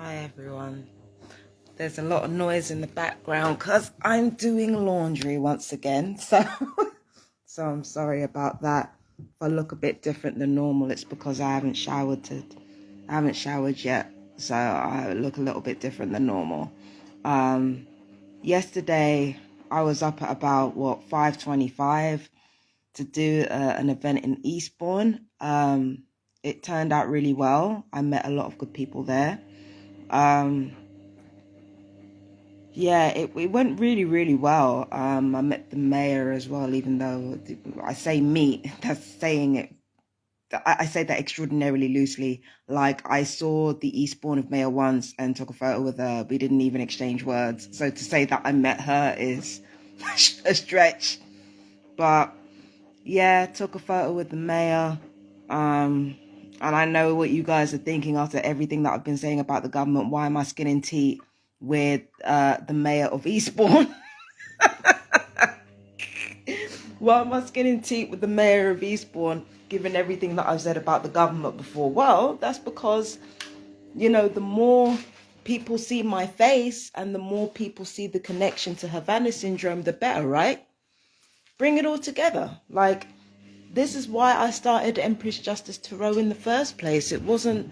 Hi everyone. There's a lot of noise in the background because I'm doing laundry once again. So I'm sorry about that. If I look a bit different than normal, it's because I haven't showered yet. So I look a little bit different than normal. Yesterday I was up at about 5:25 to do an event in Eastbourne. It turned out really well. I met a lot of good people there. Yeah, it went really, really well. I met the mayor as well, even though I say meet, that's saying it. I say that extraordinarily loosely. Like, I saw the Eastbourne of Mayor once and took a photo with her. We didn't even exchange words. So to say that I met her is a stretch. But yeah, took a photo with the mayor. And I know what you guys are thinking after everything that I've been saying about the government. Why am I skinning teeth with the mayor of Eastbourne? Why am I skinning teeth with the mayor of Eastbourne, given everything that I've said about the government before? Well, that's because, the more people see my face and the more people see the connection to Havana syndrome, the better, right? Bring it all together. Like, this is why I started Empress Justice Tarot in the first place. It wasn't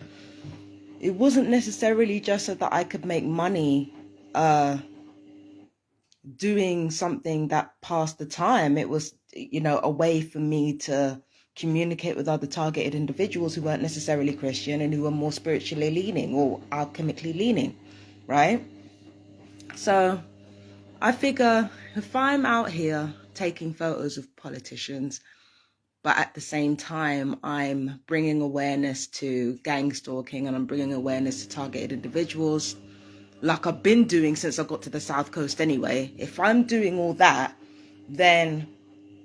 necessarily just so that I could make money doing something that passed the time. It was, a way for me to communicate with other targeted individuals who weren't necessarily Christian and who were more spiritually leaning or alchemically leaning, right? So I figure if I'm out here taking photos of politicians, but at the same time, I'm bringing awareness to gang stalking and I'm bringing awareness to targeted individuals, like I've been doing since I got to the South Coast anyway. If I'm doing all that, then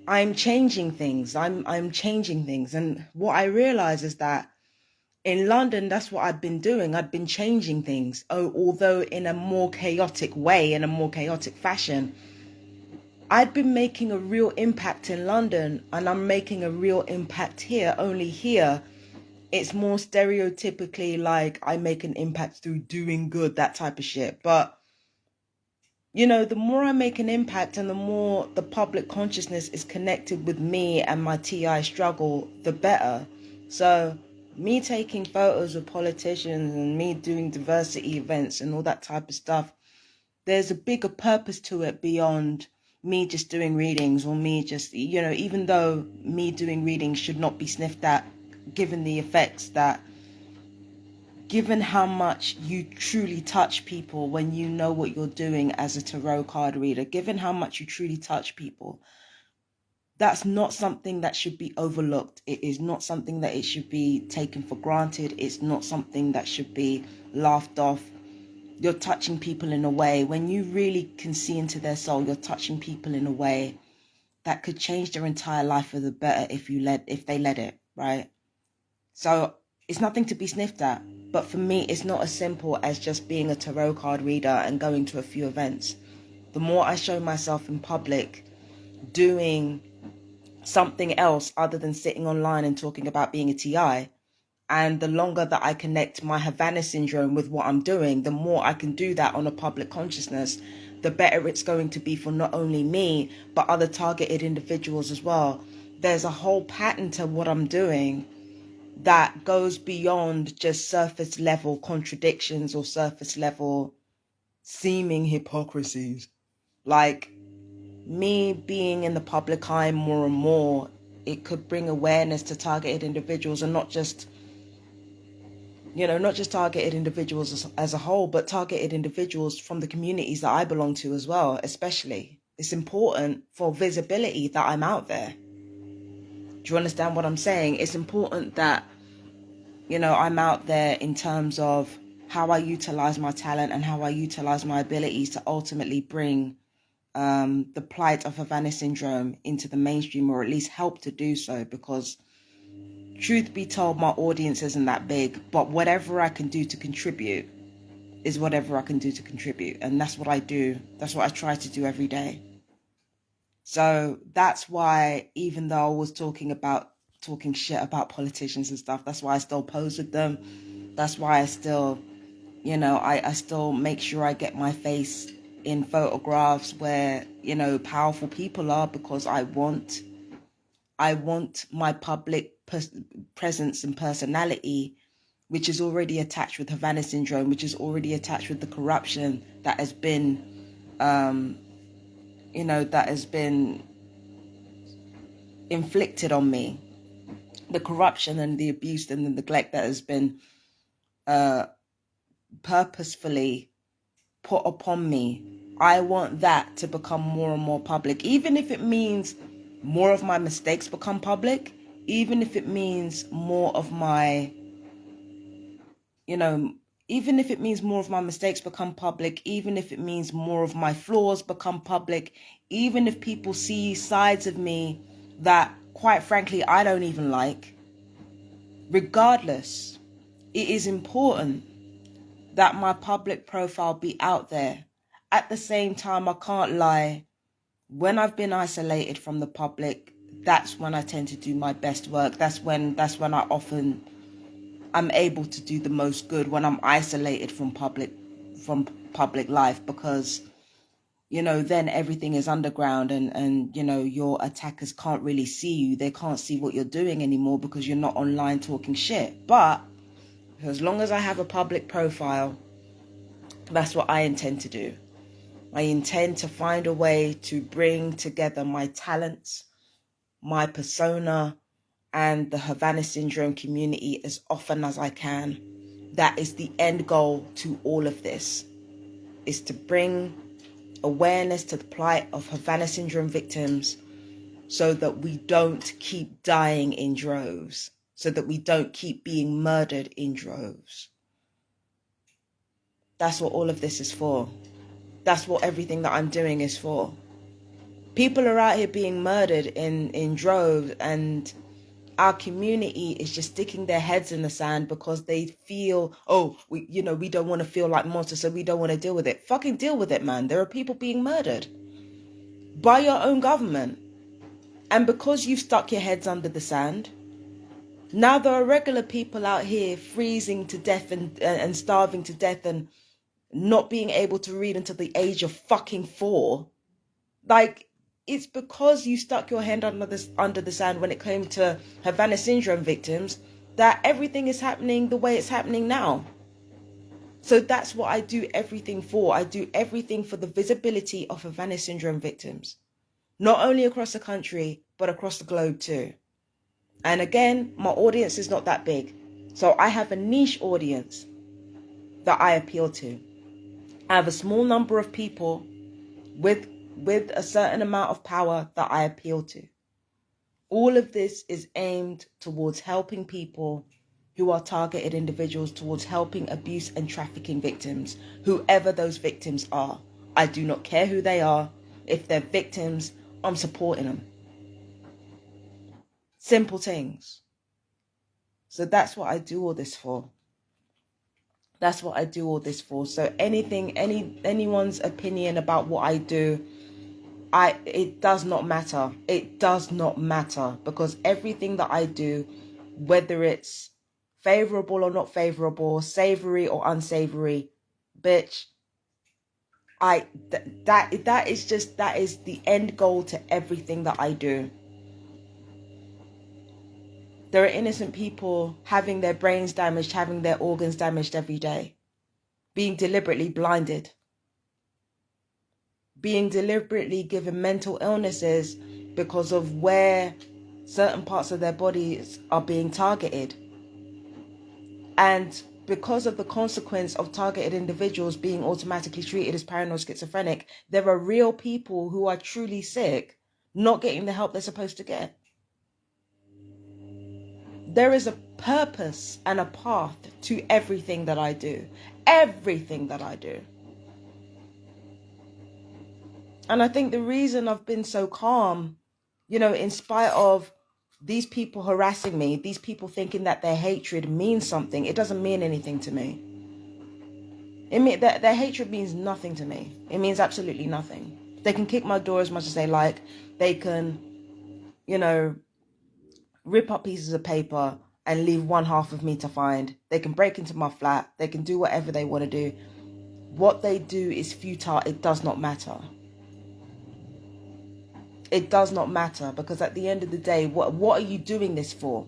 I'm changing things. I'm changing things. And what I realize is that in London, that's what I've been doing. I've been changing things, although in a more chaotic way, in a more chaotic fashion. I'd been making a real impact in London and I'm making a real impact here. Only here, it's more stereotypically like I make an impact through doing good, that type of shit. But, the more I make an impact and the more the public consciousness is connected with me and my TI struggle, the better. So me taking photos of politicians and me doing diversity events and all that type of stuff, there's a bigger purpose to it beyond me just doing readings or me just, even though me doing readings should not be sniffed at, given the effects that, given how much you truly touch people when you know what you're doing as a tarot card reader, given how much you truly touch people, that's not something that should be overlooked. It is not something that it should be taken for granted. It's not something that should be laughed off. You're touching people in a way, when you really can see into their soul, you're touching people in a way that could change their entire life for the better if they let it, right? So it's nothing to be sniffed at. But for me, it's not as simple as just being a tarot card reader and going to a few events. The more I show myself in public doing something else other than sitting online and talking about being a TI, and the longer that I connect my Havana syndrome with what I'm doing, the more I can do that on a public consciousness, the better it's going to be for not only me, but other targeted individuals as well. There's a whole pattern to what I'm doing that goes beyond just surface level contradictions or surface level seeming hypocrisies. Like, me being in the public eye more and more, it could bring awareness to targeted individuals, and not just targeted individuals as a whole, but targeted individuals from the communities that I belong to as well, especially. It's important for visibility that I'm out there. Do you understand what I'm saying? It's important that, I'm out there in terms of how I utilize my talent and how I utilize my abilities to ultimately bring the plight of Havana syndrome into the mainstream, or at least help to do so, because truth be told, my audience isn't that big, but whatever I can do to contribute is whatever I can do to contribute. And that's what I do. That's what I try to do every day. So that's why, even though I was talking shit about politicians and stuff, that's why I still pose with them. That's why I still You know, I still make sure I get my face in photographs where, you know, powerful people are, because I want my public presence and personality, which is already attached with Havana syndrome, which is already attached with the corruption that has been, you know, that has been inflicted on me. The corruption and the abuse and the neglect that has been purposefully put upon me. I want that to become more and more public, even if it means more of my mistakes become public, even if it means more of my, you know, even if it means more of my mistakes become public, even if it means more of my flaws become public, even if people see sides of me that, quite frankly, I don't even like. Regardless, it is important that my public profile be out there. At the same time, I can't lie. When I've been isolated from the public, that's when I tend to do my best work. That's when I'm able to do the most good, when I'm isolated from public life, because, you know, then everything is underground, and you know, your attackers can't really see you. They can't see what you're doing anymore because you're not online talking shit. But as long as I have a public profile, that's what I intend to do. I intend to find a way to bring together my talents, my persona, and the Havana syndrome community as often as I can. That is the end goal to all of this, is to bring awareness to the plight of Havana syndrome victims, so that we don't keep dying in droves, so that we don't keep being murdered in droves. That's what all of this is for. That's what everything that I'm doing is for. People are out here being murdered in droves, and our community is just sticking their heads in the sand because they feel, oh, we don't want to feel like monsters, so we don't want to deal with it. Fucking deal with it, man. There are people being murdered by your own government. And because you've stuck your heads under the sand, now there are regular people out here freezing to death and starving to death and not being able to read until the age of fucking 4. Like, it's because you stuck your hand under the sand when it came to Havana syndrome victims that everything is happening the way it's happening now. So that's what I do everything for. I do everything for the visibility of Havana syndrome victims, not only across the country, but across the globe too. And again, my audience is not that big. So I have a niche audience that I appeal to. I have a small number of people with a certain amount of power that I appeal to. All of this is aimed towards helping people who are targeted individuals, towards helping abuse and trafficking victims, whoever those victims are. I do not care who they are. If they're victims, I'm supporting them. Simple things. So that's what I do all this for. That's what I do all this for. So anyone's opinion about what I do, it does not matter. It does not matter, because everything that I do, whether it's favorable or not favorable, savory or unsavory, bitch, that is the end goal to everything that I do. There are innocent people having their brains damaged, having their organs damaged every day, being deliberately blinded, being deliberately given mental illnesses because of where certain parts of their bodies are being targeted. And because of the consequence of targeted individuals being automatically treated as paranoid schizophrenic, there are real people who are truly sick not getting the help they're supposed to get. There is a purpose and a path to everything that I do. Everything that I do. And I think the reason I've been so calm, in spite of these people harassing me, these people thinking that their hatred means something, it doesn't mean anything to me. Their hatred means nothing to me. It means absolutely nothing. They can kick my door as much as they like. They can, rip up pieces of paper and leave one half of me to find. They can break into my flat. They can do whatever they want to do. What they do is futile. It does not matter. It does not matter, because at the end of the day, what are you doing this for?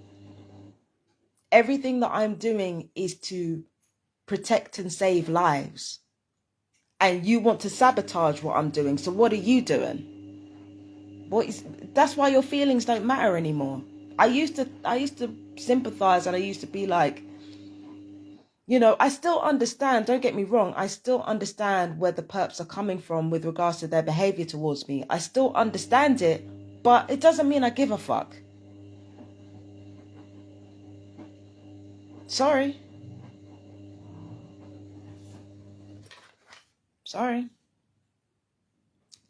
Everything that I'm doing is to protect and save lives. And you want to sabotage what I'm doing. So what are you doing? That's why your feelings don't matter anymore. I used to sympathize, and I used to be like, you know, I still understand, don't get me wrong, I still understand where the perps are coming from with regards to their behavior towards me. I still understand it, but it doesn't mean I give a fuck. Sorry.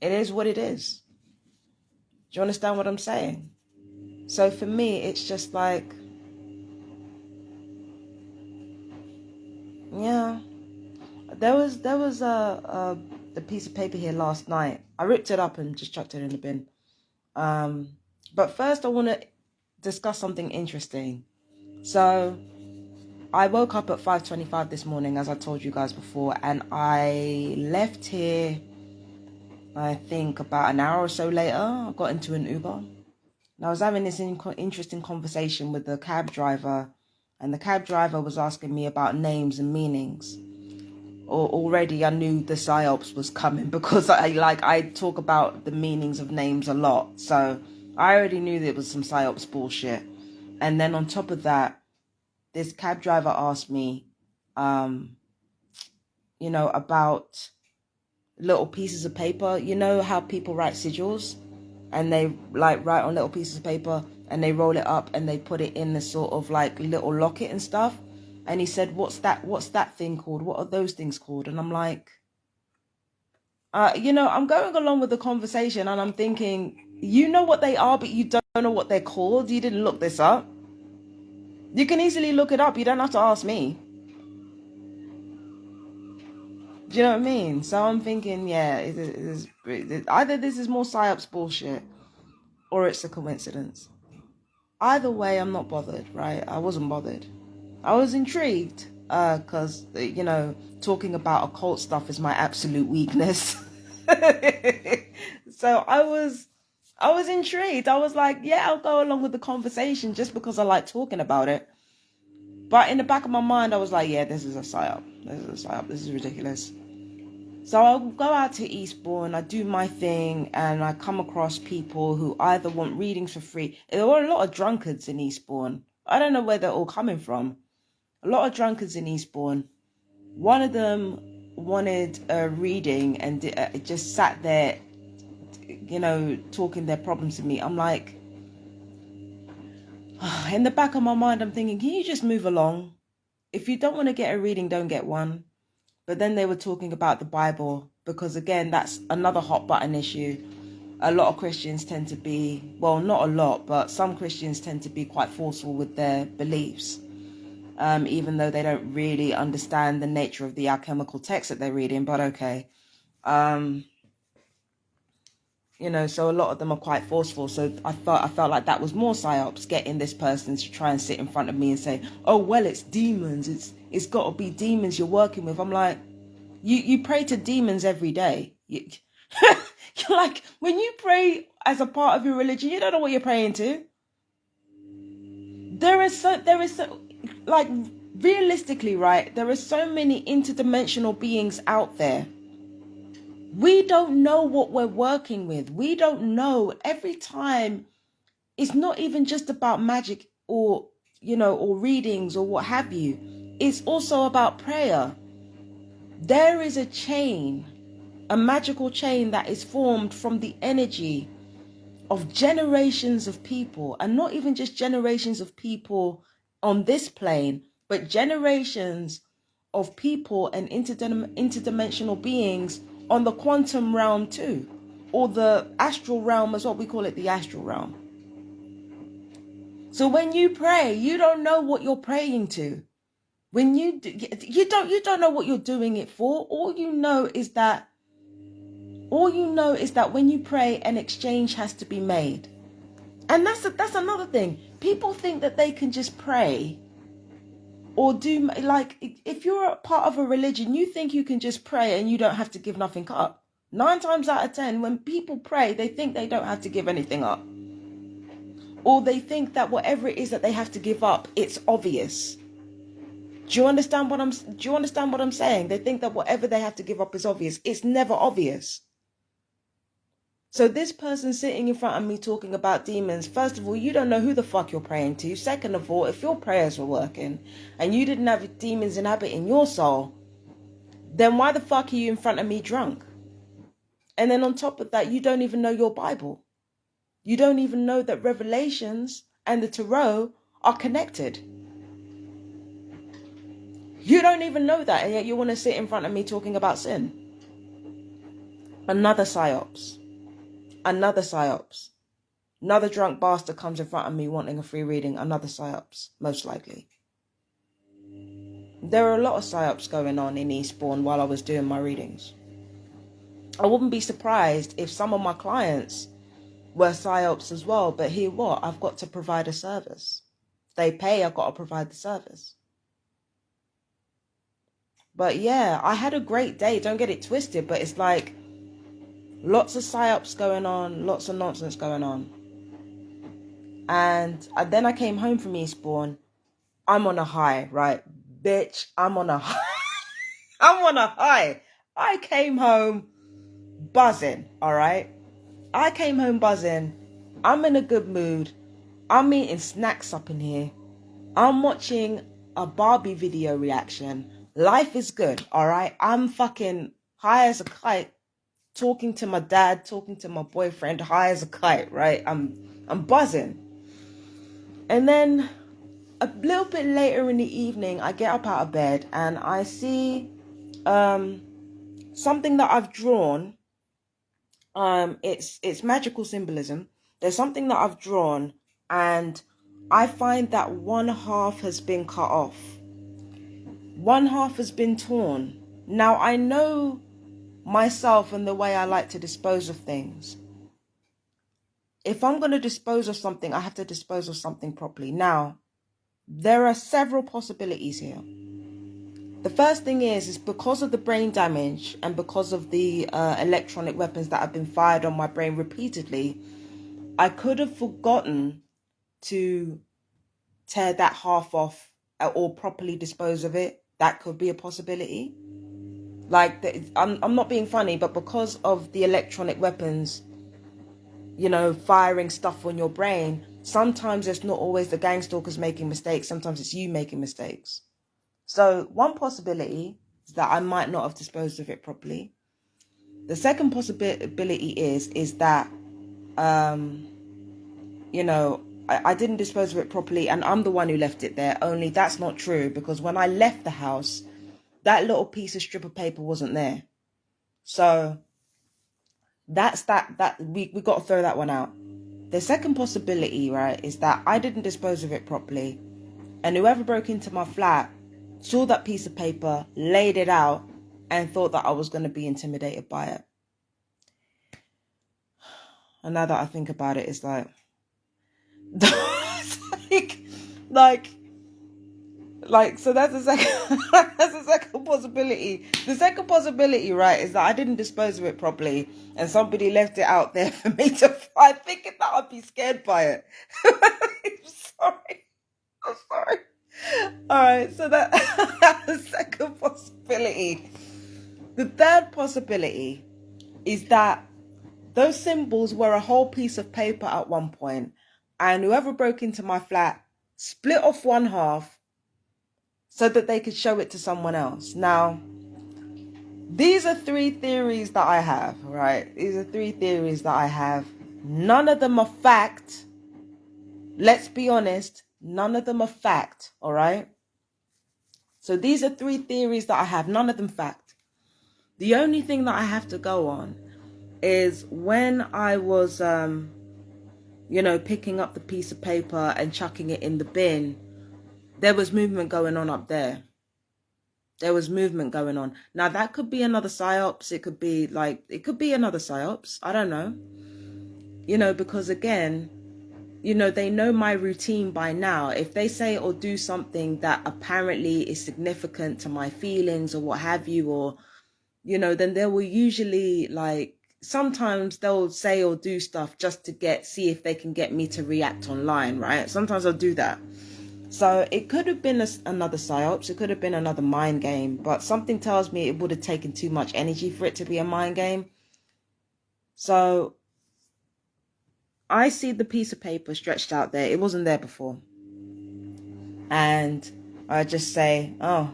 It is what it is. Do you understand what I'm saying? So for me, it's just like, yeah. There was a piece of paper here last night. I ripped it up and just chucked it in the bin. But first I want to discuss something interesting. So I woke up at 5:25 this morning, as I told you guys before, and I left here, I think about an hour or so later. I got into an Uber. And I was having this interesting conversation with the cab driver, and the cab driver was asking me about names and meanings. Already I knew the psyops was coming, because I talk about the meanings of names a lot. So I already knew that it was some psyops bullshit. And then on top of that, this cab driver asked me, you know, about little pieces of paper. You know how people write sigils, and they like write on little pieces of paper and they roll it up and they put it in the sort of like little locket and stuff. And he said, what's that thing called? What are those things called? And I'm like, you know, I'm going along with the conversation, and I'm thinking, you know what they are, but you don't know what they're called. You didn't look this up. You can easily look it up. You don't have to ask me. Do you know what I mean? So I'm thinking, yeah, either this is more psyops bullshit or it's a coincidence. Either way, I'm not bothered, right? I wasn't bothered. I was intrigued, because, you know, talking about occult stuff is my absolute weakness. So I was intrigued. I was like, yeah, I'll go along with the conversation just because I like talking about it. But in the back of my mind, I was like, yeah, this is a psyop. This is ridiculous. So I'll go out to Eastbourne, I do my thing, and I come across people who either want readings for free. There were a lot of drunkards in Eastbourne. I don't know where they're all coming from. A lot of drunkards in Eastbourne. One of them wanted a reading and just sat there, you know, talking their problems to me. I'm like, in the back of my mind, I'm thinking, can you just move along? If you don't want to get a reading, don't get one. But then they were talking about the Bible, because again, that's another hot button issue. A lot of Christians tend to be, well, not a lot, but some Christians tend to be quite forceful with their beliefs, even though they don't really understand the nature of the alchemical text that they're reading. But okay, you know, so a lot of them are quite forceful. So I felt like that was more psyops, getting this person to try and sit in front of me and say, oh, well, it's demons. It's got to be demons you're working with. I'm like, you pray to demons every day. Like, when you pray as a part of your religion, you don't know what you're praying to. There is so like, realistically, right? There are so many interdimensional beings out there. We don't know what we're working with. We don't know. Every time, it's not even just about magic or, you know, or readings or what have you. It's also about prayer. There is a chain, a magical chain that is formed from the energy of generations of people, and not even just generations of people on this plane, but generations of people and interdimensional beings on the quantum realm too, or the astral realm as well. We call it the astral realm. So when you pray, you don't know what you're praying to. When you don't know what you're doing it for. All you know is that when you pray, an exchange has to be made. And that's another thing. people think that they can just pray or do, like, if you're a part of a religion, you think you can just pray and you don't have to give nothing up. 9 times out of 10, when people pray, they think they don't have to give anything up. Or they think that whatever it is that they have to give up, it's obvious. Do you understand what I'm saying? They think that whatever they have to give up is obvious. It's never obvious. So this person sitting in front of me talking about demons, first of all, you don't know who the fuck you're praying to. Second of all, if your prayers were working and you didn't have demons inhabiting your soul, then why the fuck are you in front of me drunk? And then on top of that, you don't even know your Bible. You don't even know that Revelations and the Tarot are connected. You don't even know that, and yet you want to sit in front of me talking about sin. Another psyops. Another psyops. Another drunk bastard comes in front of me wanting a free reading. Another psyops, most likely. There are a lot of psyops going on in Eastbourne while I was doing my readings. I wouldn't be surprised if some of my clients were psyops as well, but here what? I've got to provide a service. If they pay, I've got to provide the service. But yeah, I had a great day, don't get it twisted, but it's like lots of psyops going on, lots of nonsense going on. And then I came home from Eastbourne. I'm on a high, right? Bitch, I'm on a high. I'm on a high. I came home buzzing, all right? I came home buzzing. I'm in a good mood. I'm eating snacks up in here. I'm watching a Barbie video reaction. Life is good, all right? I'm fucking high as a kite, talking to my dad, talking to my boyfriend, high as a kite, right? I'm buzzing. And then a little bit later in the evening, I get up out of bed and I see something that I've drawn. It's magical symbolism. There's something that I've drawn and I find that one half has been cut off. One half has been torn. Now, I know myself and the way I like to dispose of things. If I'm going to dispose of something, I have to dispose of something properly. Now, there are several possibilities here. The first thing is because of the brain damage and because of the electronic weapons that have been fired on my brain repeatedly, I could have forgotten to tear that half off or properly dispose of it. That could be a possibility. Like, I'm not being funny, but because of the electronic weapons, you know, firing stuff on your brain, sometimes it's not always the gang stalkers making mistakes. Sometimes it's you making mistakes. So one possibility is that I might not have disposed of it properly. The second possibility is that, you know, I didn't dispose of it properly and I'm the one who left it there. Only that's not true, because when I left the house, that little piece of strip of paper wasn't there. So that's that we got to throw that one out. The second possibility, right, is that I didn't dispose of it properly and whoever broke into my flat saw that piece of paper, laid it out and thought that I was going to be intimidated by it. And now that I think about it, it's like like so that's the second that's the second possibility. The second possibility, right, is that I didn't dispose of it properly and somebody left it out there for me to find, thinking that I'd be scared by it. I'm sorry. All right, so that's the second possibility. The third possibility is that those symbols were a whole piece of paper at one point, and whoever broke into my flat split off one half so that they could show it to someone else. Now, these are 3 theories that I have, right? These are 3 theories that I have. None of them are fact. Let's be honest. None of them are fact, all right? So these are 3 theories that I have. None of them fact. The only thing that I have to go on is when I was, you know, picking up the piece of paper and chucking it in the bin, there was movement going on up there. There was movement going on. Now, that could be another psyops. It could be another psyops. I don't know. You know, because again, you know, they know my routine by now. If they say or do something that apparently is significant to my feelings or what have you, or, you know, then they will usually, like, sometimes they'll say or do stuff just to see if they can get me to react online, right? Sometimes I'll do that. So it could have been another psyops, it could have been another mind game, but something tells me it would have taken too much energy for it to be a mind game. So I see the piece of paper stretched out there. It wasn't there before. And I just say, oh,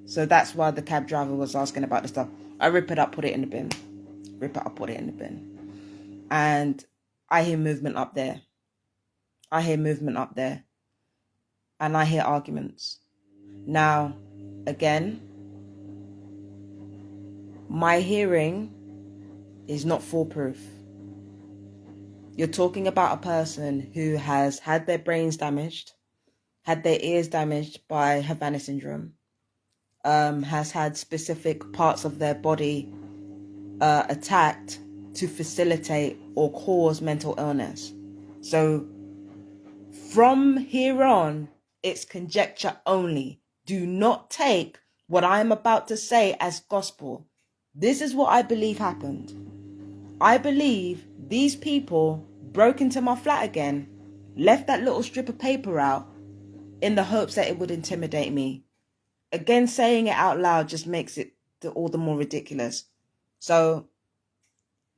so that's why the cab driver was asking about the stuff. I rip it up, put it in the bin. Rip it up, put it in the bin. And I hear movement up there. I hear movement up there. And I hear arguments. Now, again, my hearing is not foolproof. You're talking about a person who has had their brains damaged, had their ears damaged by Havana syndrome, has had specific parts of their body attacked to facilitate or cause mental illness. So from here on, it's conjecture only. Do not take what I'm about to say as gospel. This is what I believe happened. I believe these people broke into my flat again, left that little strip of paper out in the hopes that it would intimidate me. Again, saying it out loud just makes it all the more ridiculous. So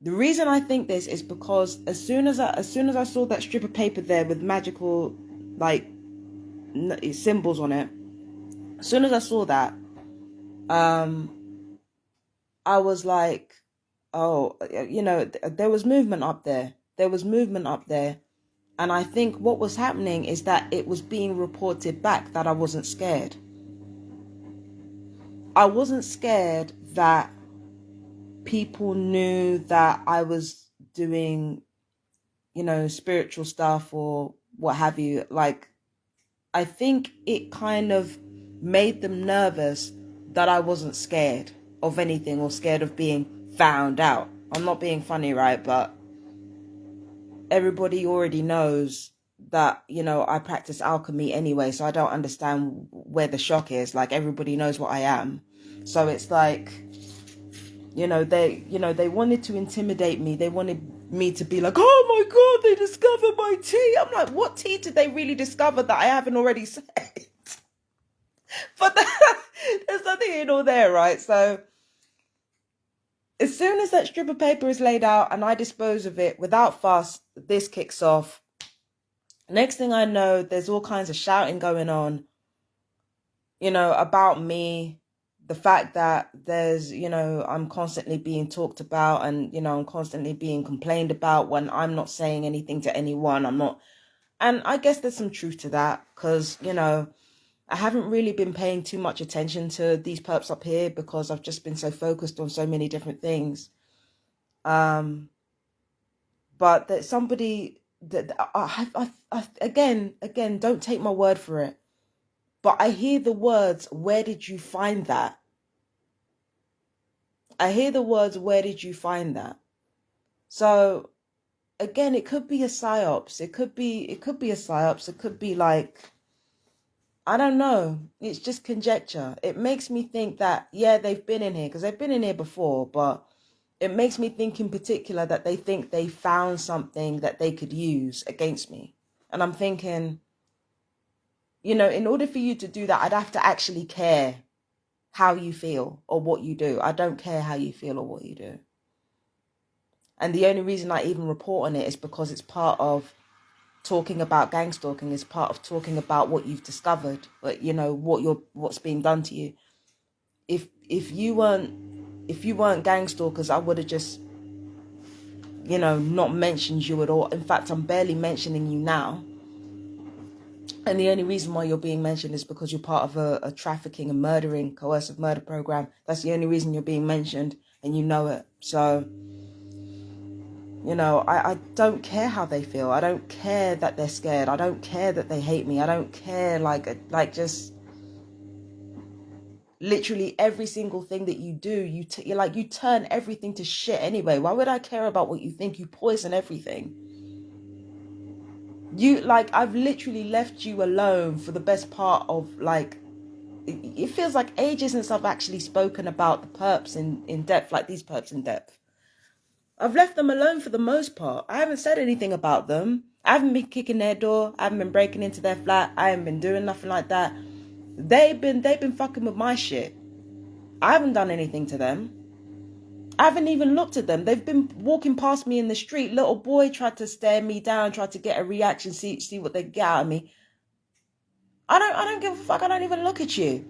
the reason I think this is because as soon as I saw that strip of paper there with magical, like, symbols on it, as soon as I saw that, I was like, oh, you know, there was movement up there. There was movement up there. And I think what was happening is that it was being reported back that I wasn't scared. I wasn't scared that people knew that I was doing, you know, spiritual stuff or what have you. Like, I think it kind of made them nervous that I wasn't scared of anything or scared of being found out. I'm not being funny, right? But everybody already knows that, you know, I practice alchemy anyway, so I don't understand where the shock is. Like, everybody knows what I am. So it's like, you know, they wanted to intimidate me. They wanted me to be like, oh my God, they discovered my tea. I'm like, what tea did they really discover that I haven't already said? But there's nothing in all there, right? So as soon as that strip of paper is laid out and I dispose of it without fuss, this kicks off. Next thing I know, there's all kinds of shouting going on, you know, about me. The fact that there's, you know, I'm constantly being talked about and, you know, I'm constantly being complained about when I'm not saying anything to anyone. I'm not. And I guess there's some truth to that because, you know, I haven't really been paying too much attention to these perps up here because I've just been so focused on so many different things. But that somebody that again, don't take my word for it. But I hear the words, where did you find that? I hear the words, where did you find that? So again, it could be a psyops. It could be a psyops. It could be like, I don't know. It's just conjecture. It makes me think that, yeah, they've been in here because they've been in here before, but it makes me think in particular that they think they found something that they could use against me. And I'm thinking, you know, in order for you to do that, I'd have to actually care how you feel or what you do. I don't care how you feel or what you do. And the only reason I even report on it is because it's part of talking about gang stalking, is part of talking about what you've discovered, but you know, what's being done to you. If you weren't gang stalkers, I would have just, you know, not mentioned you at all. In fact, I'm barely mentioning you now. And the only reason why you're being mentioned is because you're part of a trafficking and murdering, coercive murder program. That's the only reason you're being mentioned, and you know it. So, you know, I don't care how they feel. I don't care that they're scared. I don't care that they hate me. I don't care, like just literally every single thing that you do, you turn everything to shit anyway. Why would I care about what you think? You poison everything. I've literally left you alone for the best part of, like, it feels like ages since I've actually spoken about the perps in depth, like these perps in depth. I've left them alone for the most part. I haven't said anything about them. I haven't been kicking their door. I haven't been breaking into their flat. I haven't been doing nothing like that. They've been fucking with my shit. I haven't done anything to them. I haven't even looked at them. They've been walking past me in the street. Little boy tried to stare me down, tried to get a reaction, see what they get out of me. I don't give a fuck. I don't even look at you.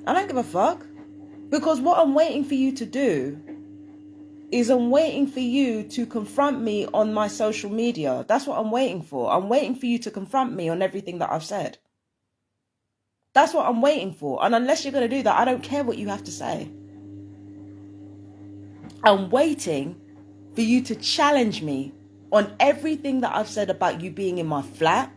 I don't give a fuck. Because what I'm waiting for you to do is I'm waiting for you to confront me on my social media. That's what I'm waiting for. I'm waiting for you to confront me on everything that I've said. That's what I'm waiting for. And unless you're going to do that, I don't care what you have to say. I'm waiting for you to challenge me on everything that I've said about you being in my flat,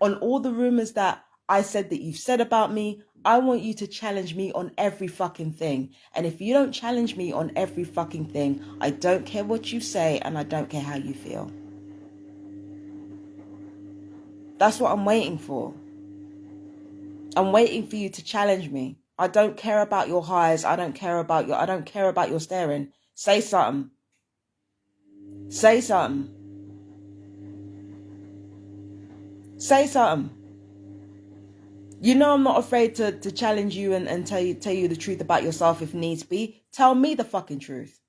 on all the rumors that I said that you've said about me. I want you to challenge me on every fucking thing. And if you don't challenge me on every fucking thing, I don't care what you say and I don't care how you feel. That's what I'm waiting for. I'm waiting for you to challenge me. I don't care about your highs. I don't care about your staring. Say something. Say something. Say something. You know I'm not afraid to challenge you and tell you the truth about yourself if needs be. Tell me the fucking truth.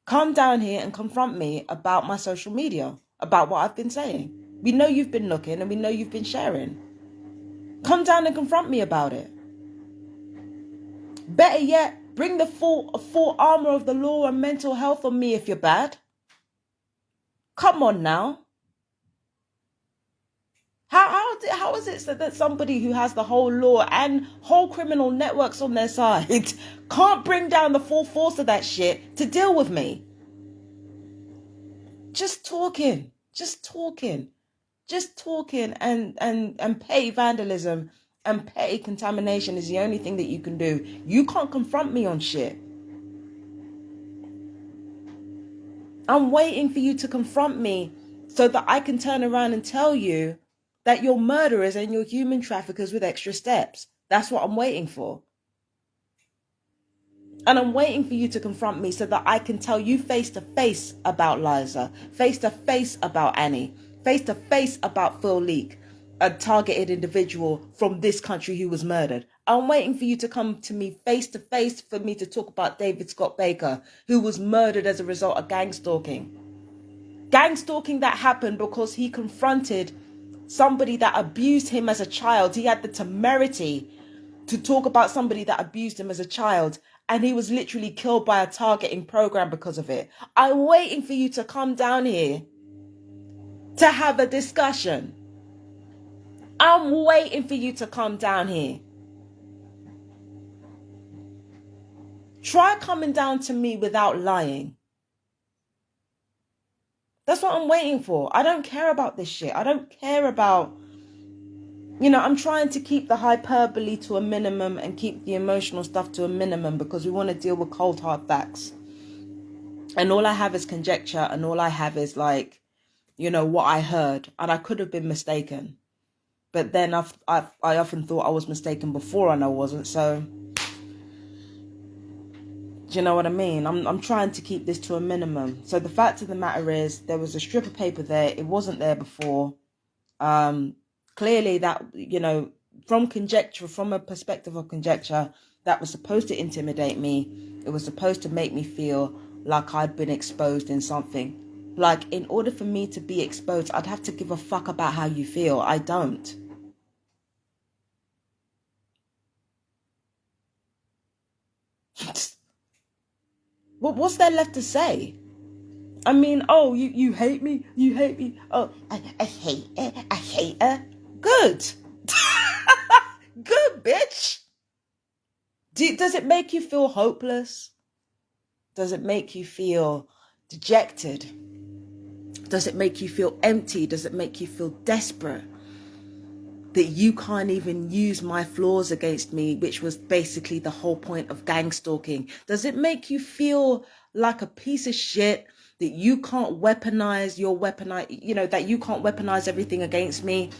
Come down here and confront me about my social media, about what I've been saying. We know you've been looking and we know you've been sharing. Come down and confront me about it. Better yet, bring the full armor of the law and mental health on me if you're bad. Come on now. How is it that somebody who has the whole law and whole criminal networks on their side can't bring down the full force of that shit to deal with me? Just talking and petty vandalism and petty contamination is the only thing that you can do. You can't confront me on shit. I'm waiting for you to confront me so that I can turn around and tell you that you're murderers and you're human traffickers with extra steps. That's what I'm waiting for. And I'm waiting for you to confront me so that I can tell you face to face about Liza, face to face about Annie, face to face about Phil Leak, a targeted individual from this country who was murdered. I'm waiting for you to come to me face to face for me to talk about David Scott Baker, who was murdered as a result of gang stalking. Gang stalking that happened because he confronted somebody that abused him as a child. He had the temerity to talk about somebody that abused him as a child, and he was literally killed by a targeting program because of it. I'm waiting for you to come down here to have a discussion. I'm waiting for you to come down here. Try coming down to me without lying. That's what I'm waiting for. I don't care about this shit. I don't care about, I'm trying to keep the hyperbole to a minimum and keep the emotional stuff to a minimum because we want to deal with cold hard facts. And all I have is conjecture, and all I have is what I heard, and I could have been mistaken. But then I often thought I was mistaken before and I wasn't. So, do you know what I mean? I'm trying to keep this to a minimum. So the fact of the matter is, there was a strip of paper there. It wasn't there before. Clearly that, from conjecture, from a perspective of conjecture, that was supposed to intimidate me. It was supposed to make me feel like I'd been exposed in something. Like, in order for me to be exposed, I'd have to give a fuck about how you feel. I don't. What's there left to say? I mean, oh, you hate me? You hate me? Oh, I hate her. I hate her. Good. Good, bitch. Does it make you feel hopeless? Does it make you feel dejected? Does it make you feel empty? Does it make you feel desperate? That you can't even use my flaws against me, which was basically the whole point of gang stalking. Does it make you feel like a piece of shit that you can't weaponize that you can't weaponize everything against me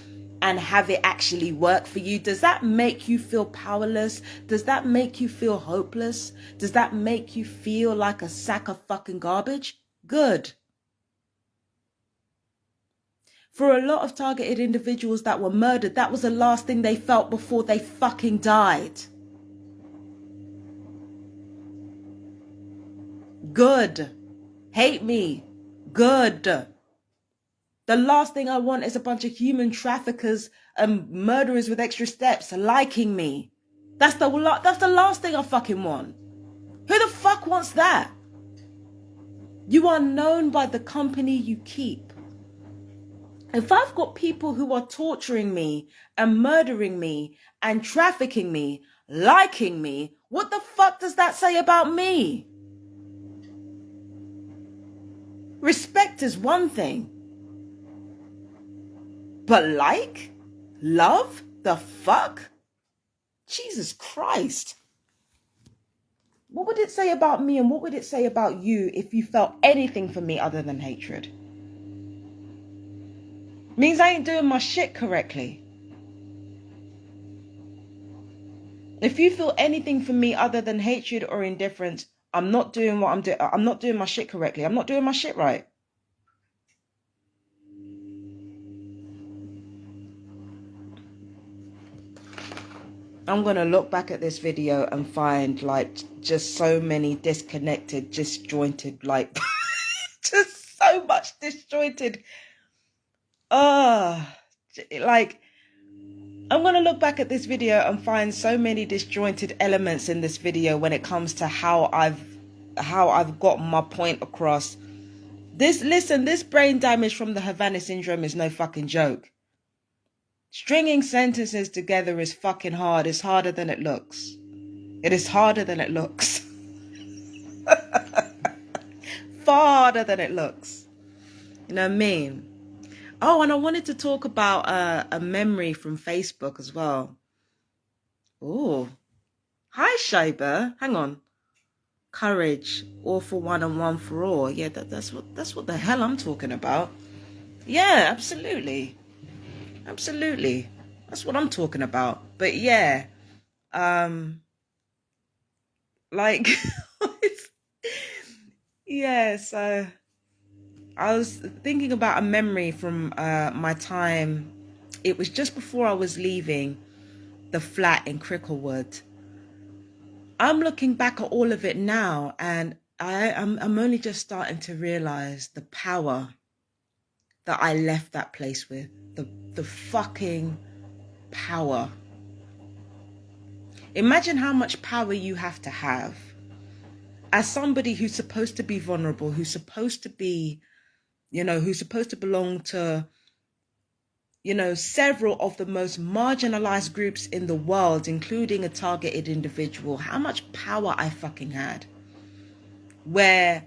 and have it actually work for you? Does that make you feel powerless? Does that make you feel hopeless? Does that make you feel like a sack of fucking garbage? Good. For a lot of targeted individuals that were murdered, that was the last thing they felt before they fucking died. Good. Hate me. Good. The last thing I want is a bunch of human traffickers and murderers with extra steps liking me. That's the last thing I fucking want. Who the fuck wants that? You are known by the company you keep. If I've got people who are torturing me and murdering me and trafficking me, liking me, what the fuck does that say about me? Respect is one thing. But like? Love? The fuck? Jesus Christ. What would it say about me and what would it say about you if you felt anything for me other than hatred? Means I ain't doing my shit correctly. If you feel anything for me other than hatred or indifference, I'm not doing what I'm doing. I'm not doing my shit correctly. I'm not doing my shit right. I'm going to look back at this video and find like just so many disconnected, disjointed, like just so much disjointed. Like I'm going to look back at this video and find so many disjointed elements in this video when it comes to how I've got my point across. This brain damage from the Havana syndrome is no fucking joke. Stringing sentences together is fucking hard. It's harder than it looks. It is harder than it looks. Far harder than it looks. You know what I mean? Oh, and I wanted to talk about a memory from Facebook as well. Oh, hi Shaiba. Hang on. Courage, all for one and one for all. Yeah, that's what the hell I'm talking about. Yeah, absolutely. Absolutely. That's what I'm talking about. But yeah, like, yeah, so I was thinking about a memory from my time. It was just before I was leaving the flat in Cricklewood. I'm looking back at all of it now, and I'm only just starting to realize the power that I left that place with. The fucking power. Imagine how much power you have to have as somebody who's supposed to be vulnerable, who's supposed to be, who's supposed to belong to, several of the most marginalized groups in the world, including a targeted individual. How much power I fucking had. Where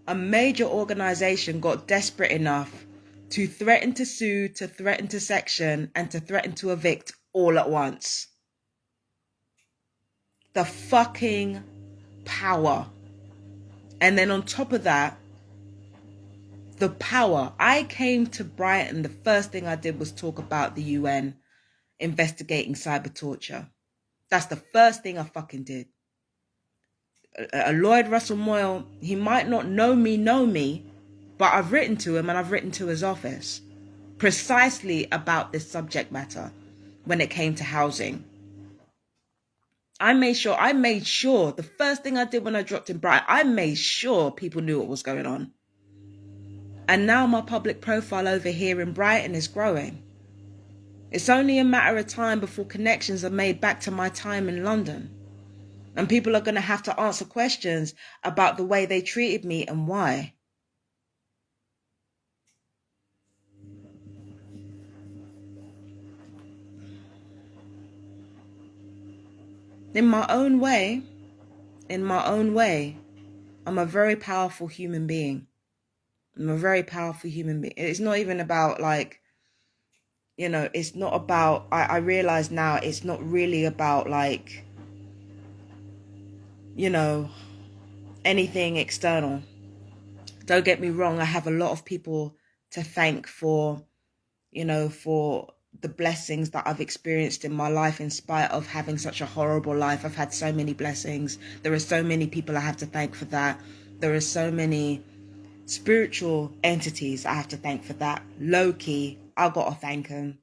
a major organization got desperate enough to threaten to sue, to threaten to section, and to threaten to evict all at once. The fucking power. And then on top of that, the power. I came to Brighton, the first thing I did was talk about the UN investigating cyber torture. That's the first thing I fucking did. Lloyd Russell Moyle, he might not know me, but I've written to him and I've written to his office precisely about this subject matter when it came to housing. I made sure, the first thing I did when I dropped in Brighton, I made sure people knew what was going on. And now my public profile over here in Brighton is growing. It's only a matter of time before connections are made back to my time in London. And people are going to have to answer questions about the way they treated me and why. In my own way, I'm a very powerful human being. It's not even about like, it's not about, I realize now it's not really about like, anything external. Don't get me wrong, I have a lot of people to thank for, for the blessings that I've experienced in my life, in spite of having such a horrible life. I've had so many blessings. There are so many people I have to thank for that. There are so many spiritual entities I have to thank for that. Low key, I gotta thank them.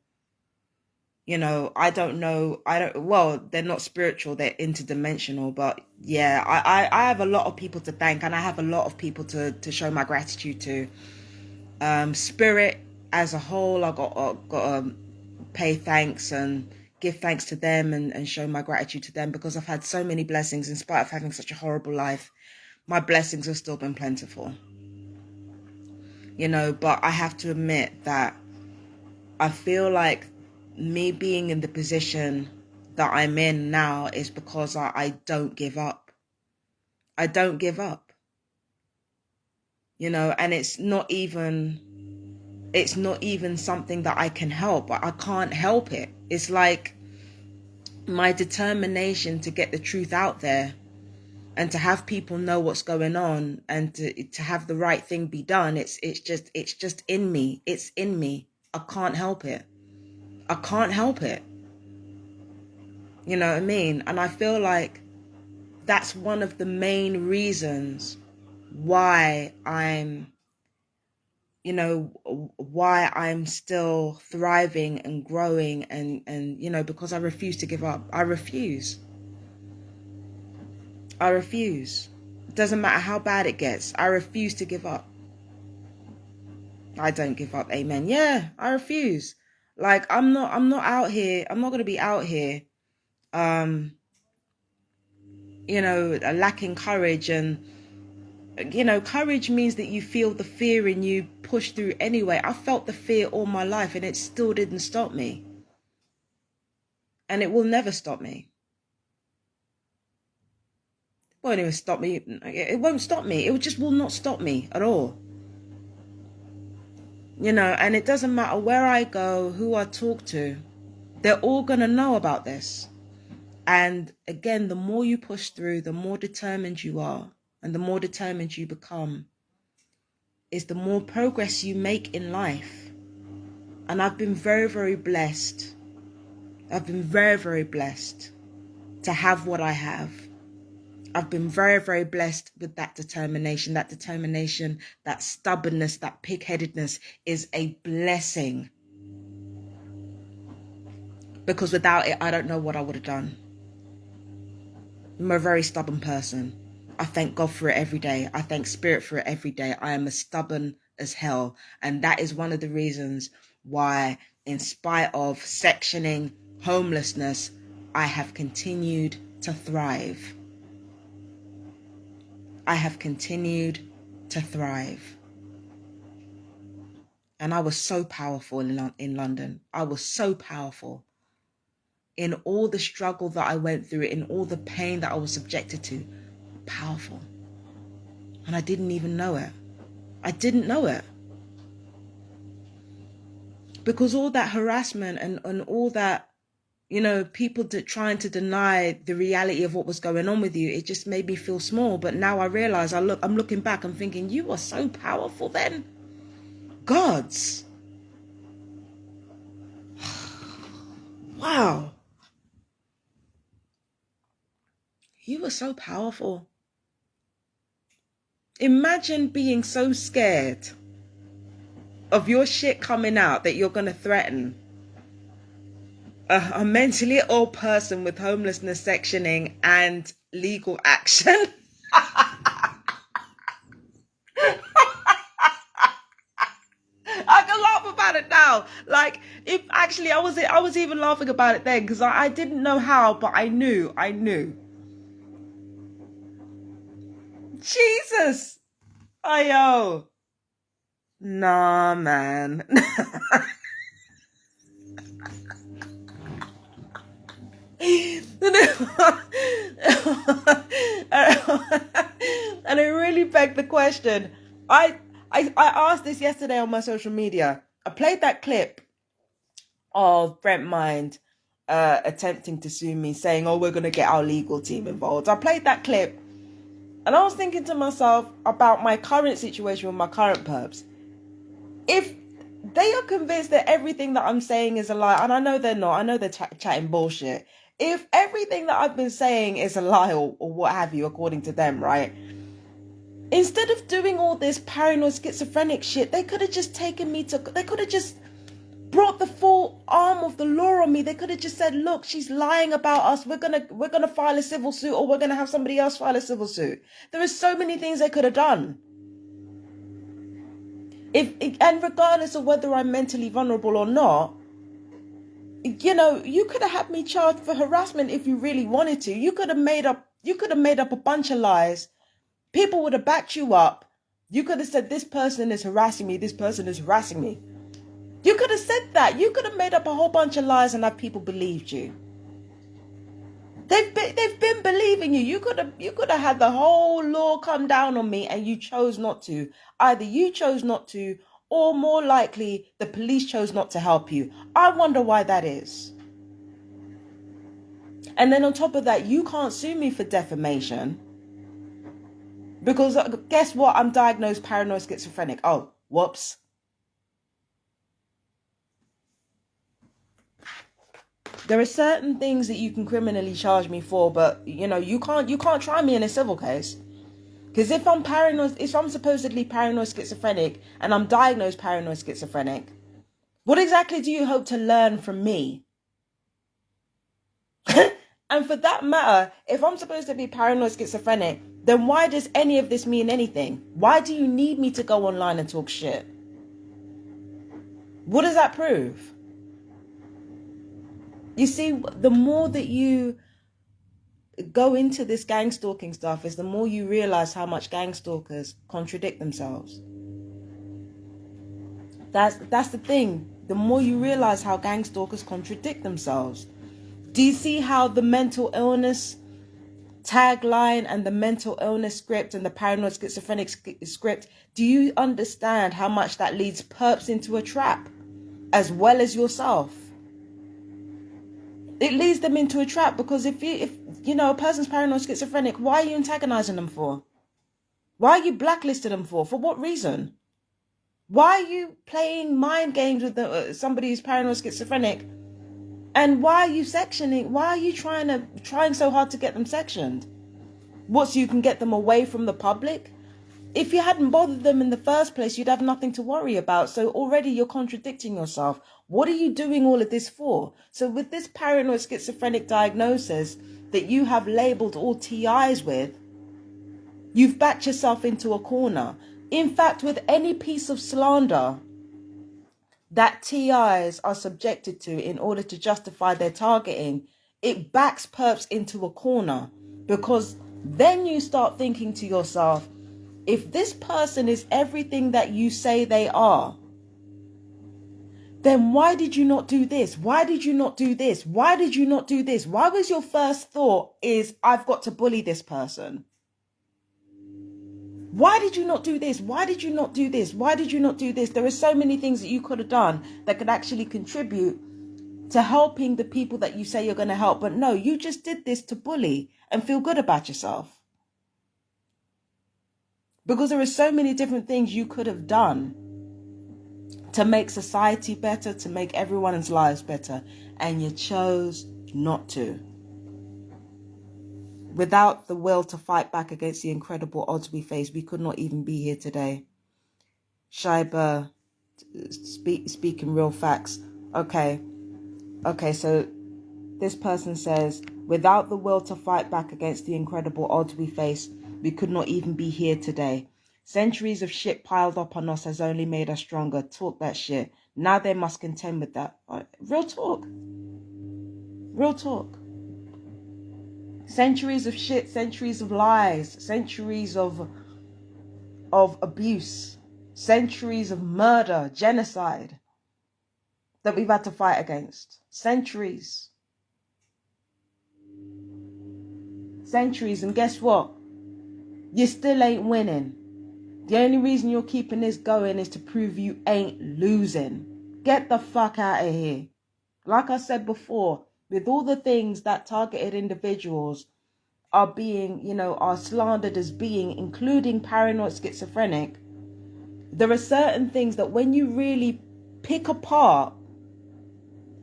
I don't know. Well, they're not spiritual, they're interdimensional. But yeah, I have a lot of people to thank, and I have a lot of people to show my gratitude to. Spirit as a whole, I got to pay thanks and give thanks to them, and show my gratitude to them, because I've had so many blessings. In spite of having such a horrible life, my blessings have still been plentiful. But I have to admit that I feel like me being in the position that I'm in now is because I don't give up. I don't give up. And it's not even something that I can help. I can't help it. It's like my determination to get the truth out there, and to have people know what's going on, and to have the right thing be done. It's just in me. It's in me. I can't help it. I can't help it. You know what I mean? And I feel like that's one of the main reasons why I'm still thriving and growing, and because I refuse to give up. I refuse. It doesn't matter how bad it gets. I refuse to give up. I don't give up. Amen. Yeah, I refuse. Like, I'm not out here. I'm not going to be out here, lacking courage. And, courage means that you feel the fear and you push through anyway. I felt the fear all my life, and it still didn't stop me. And it will never stop me. It won't even stop me. It won't stop me. It just will not stop me at all. And it doesn't matter where I go, who I talk to, they're all going to know about this. And again, the more you push through, the more determined you are, and the more determined you become, is the more progress you make in life. And I've been very, very blessed. I've been very, very blessed to have what I have. I've been very, very blessed with that determination. That stubbornness, that pig-headedness is a blessing. Because without it, I don't know what I would have done. I'm a very stubborn person. I thank God for it every day. I thank Spirit for it every day. I am as stubborn as hell. And that is one of the reasons why, in spite of sectioning, homelessness, I have continued to thrive. I have continued to thrive. And I was so powerful in London. I was so powerful. In all the struggle that I went through, in all the pain that I was subjected to, powerful. And I didn't even know it. I didn't know it. Because all that harassment and all that, people trying to deny the reality of what was going on with you, it just made me feel small. But now I realize, I'm looking back, I'm thinking, you were so powerful then. Gods. Wow. You were so powerful. Imagine being so scared of your shit coming out that you're going to threaten a mentally ill person with homelessness sectioning and legal action. I can laugh about it now. Like, if actually I was even laughing about it then, because I didn't know how, but I knew. Jesus. Ayo. Nah, man. And it really begged the question. I asked this yesterday on my social media. I played that clip of Brent Mind attempting to sue me, saying, "Oh, we're going to get our legal team involved." I played that clip, And I was thinking to myself about my current situation with my current perps. If they are convinced that everything that I'm saying is a lie, and I know they're not, I know they're chatting bullshit. If everything that I've been saying is a lie or what have you, according to them, right? Instead of doing all this paranoid schizophrenic shit, they could have just taken me to, they could have just brought the full arm of the law on me. They could have just said, look, she's lying about us. We're gonna file a civil suit, or we're gonna have somebody else file a civil suit. There are so many things they could have done. And regardless of whether I'm mentally vulnerable or not, you know, you could have had me charged for harassment if you really wanted to. You could have made up a bunch of lies. People would have backed you up. You could have said, this person is harassing me. This person is harassing me. You could have said that. You could have made up a whole bunch of lies and have people believed you. They've been believing you. You could have had the whole law come down on me, and you chose not to. Either you chose not to, or more likely the police chose not to help you. I wonder why that is. And then on top of that, you can't sue me for defamation, because guess what? I'm diagnosed paranoid schizophrenic. Oh, whoops. There are certain things that you can criminally charge me for, but you know, you can't try me in a civil case. Because if I'm supposedly paranoid schizophrenic and I'm diagnosed paranoid schizophrenic, what exactly do you hope to learn from me? And for that matter, if I'm supposed to be paranoid schizophrenic, then why does any of this mean anything? Why do you need me to go online and talk shit? What does that prove? You see, the more that you go into this gang stalking stuff, is the more you realize how much gang stalkers contradict themselves. That's the thing. The more you realize how gang stalkers contradict themselves. Do you see how the mental illness tagline and the mental illness script and the paranoid schizophrenic script, do you understand how much that leads perps into a trap as well as yourself? It leads them into a trap, because if you know a person's paranoid schizophrenic, why are you antagonizing them for? Why are you blacklisting them for? For what reason? Why are you playing mind games with somebody who's paranoid schizophrenic? And why are you sectioning? Why are you trying so hard to get them sectioned? What, so you can get them away from the public? If you hadn't bothered them in the first place, you'd have nothing to worry about. So already you're contradicting yourself. What are you doing all of this for? So with this paranoid schizophrenic diagnosis that you have labeled all TIs with, you've backed yourself into a corner. In fact, with any piece of slander that TIs are subjected to in order to justify their targeting, it backs perps into a corner, because then you start thinking to yourself, if this person is everything that you say they are, then why did you not do this? Why did you not do this? Why did you not do this? Why was your first thought is, I've got to bully this person? Why did you not do this? Why did you not do this? Why did you not do this? There are so many things that you could have done that could actually contribute to helping the people that you say you're going to help. But no, you just did this to bully and feel good about yourself. Because there are so many different things you could have done to make society better, to make everyone's lives better, and you chose not to. Without the will to fight back against the incredible odds we face, we could not even be here today. Shaiba, speaking real facts. Okay, so this person says, without the will to fight back against the incredible odds we face, we could not even be here today. Centuries of shit piled up on us has only made us stronger. Talk that shit. Now they must contend with that. Real talk. Real talk. Centuries of shit, centuries of lies, centuries of abuse, centuries of murder, genocide that we've had to fight against. Centuries. And guess what? You still ain't winning. The only reason you're keeping this going is to prove you ain't losing. Get the fuck out of here. Like I said before, with all the things that targeted individuals are being, are slandered as being, including paranoid schizophrenic, there are certain things that when you really pick apart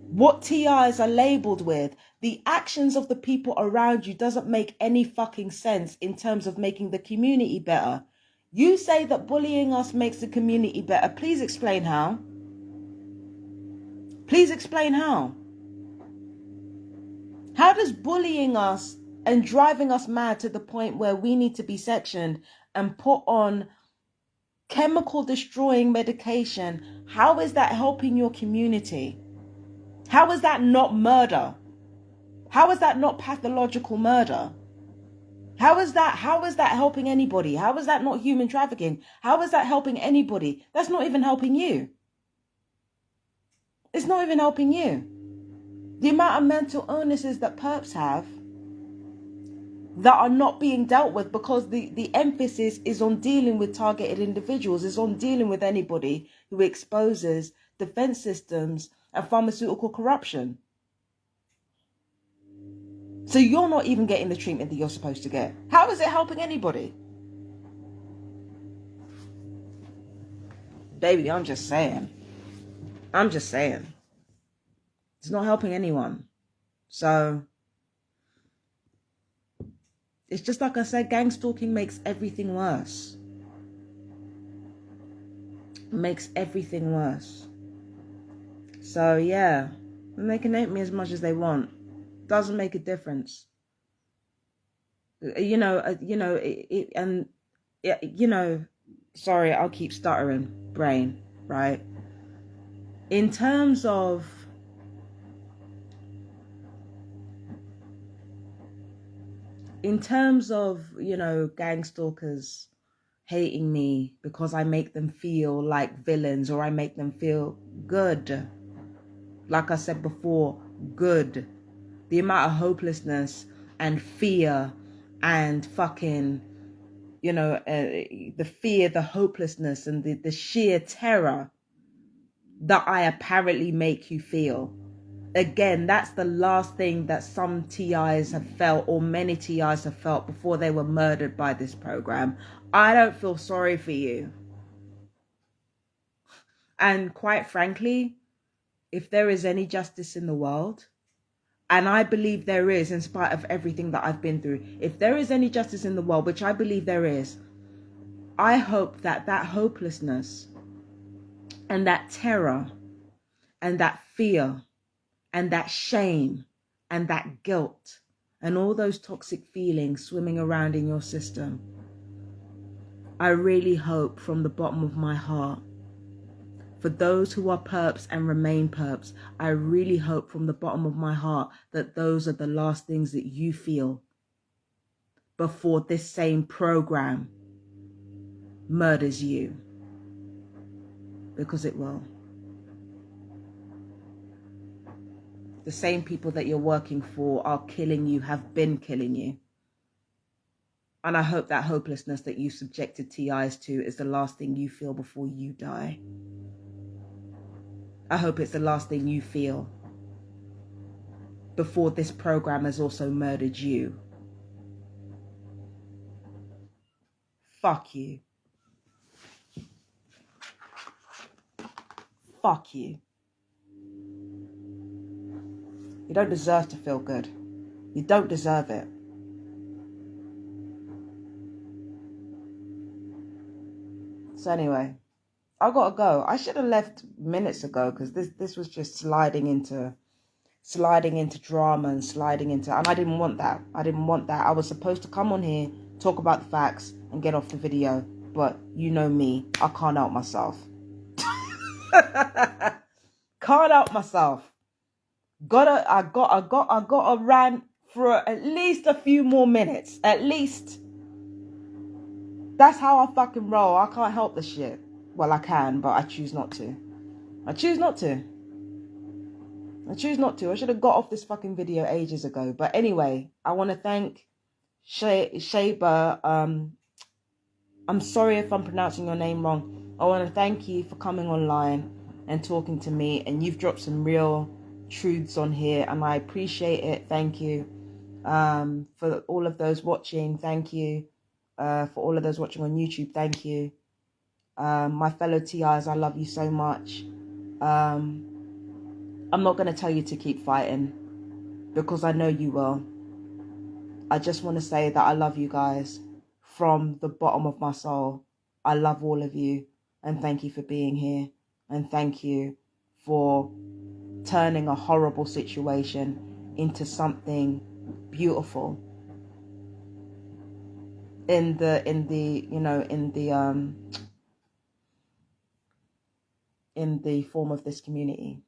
what TIs are labeled with, the actions of the people around you doesn't make any fucking sense in terms of making the community better. You say that bullying us makes the community better. Please explain how. Please explain how. How does bullying us and driving us mad to the point where we need to be sectioned and put on chemical destroying medication, how is that helping your community? How is that not murder? How is that not pathological murder? How is that helping anybody? How is that not human trafficking? How is that helping anybody? That's not even helping you. It's not even helping you. The amount of mental illnesses that perps have that are not being dealt with because the emphasis is on dealing with targeted individuals, is on dealing with anybody who exposes defense systems and pharmaceutical corruption. So you're not even getting the treatment that you're supposed to get. How is it helping anybody? Baby, I'm just saying. It's not helping anyone. So it's just like I said, gang stalking makes everything worse. Makes everything worse. So yeah, they can hate me as much as they want. Doesn't make a difference. Sorry, I'll keep stuttering, brain, right? In terms of gang stalkers hating me because I make them feel like villains or I make them feel good. Like I said before, good. The amount of hopelessness and fear and fucking, the fear, the hopelessness and the sheer terror that I apparently make you feel. Again, that's the last thing that some TIs have felt, or many TIs have felt before they were murdered by this program. I don't feel sorry for you. And quite frankly, if there is any justice in the world, and I believe there is, in spite of everything that I've been through, if there is any justice in the world, which I believe there is, I hope that that hopelessness and that terror and that fear and that shame and that guilt and all those toxic feelings swimming around in your system, I really hope from the bottom of my heart, for those who are perps and remain perps, I really hope from the bottom of my heart that those are the last things that you feel before this same program murders you. Because it will. The same people that you're working for are killing you, have been killing you. And I hope that hopelessness that you subjected TIs to is the last thing you feel before you die. I hope it's the last thing you feel before this program has also murdered you. Fuck you. Fuck you. You don't deserve to feel good. You don't deserve it. So anyway, I gotta go. I should have left minutes ago because this was just sliding into drama and and I didn't want that. I was supposed to come on here, talk about the facts and get off the video. But you know me, I can't help myself. Can't help myself. I got a rant for at least a few more minutes. At least. That's how I fucking roll. I can't help the shit. Well, I can, but I choose not to. I choose not to. I should have got off this fucking video ages ago. But anyway, I want to thank Sheba. I'm sorry if I'm pronouncing your name wrong. I want to thank you for coming online and talking to me. And you've dropped some real truths on here. And I appreciate it. Thank you. For all of those watching, thank you. For all of those watching on YouTube, thank you. My fellow TIs, I love you so much. I'm not going to tell you to keep fighting, because I know you will. I just want to say that I love you guys from the bottom of my soul. I love all of you, and thank you for being here, and thank you for turning a horrible situation into something beautiful in the form of this community.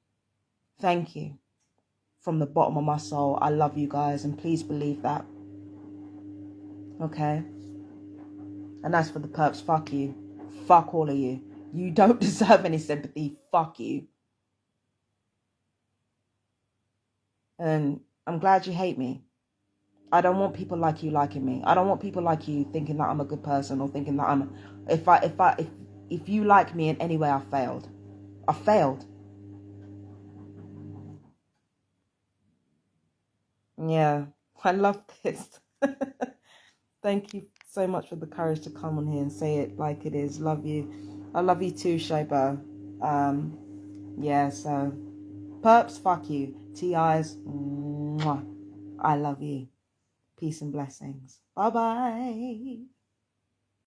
Thank you from the bottom of my soul. I love you guys, and please believe that. Okay? And as for the perps, fuck you. Fuck all of you. You don't deserve any sympathy. Fuck you. And I'm glad you hate me. I don't want people like you liking me. I don't want people like you thinking that I'm a good person, or thinking that I'm... If you like me in any way, I failed. I failed. Yeah. I love this. Thank you so much for the courage to come on here and say it like it is. Love you. I love you too, Shobo. Yeah, so perps, fuck you. TIs, mwah. I love you. Peace and blessings. Bye-bye.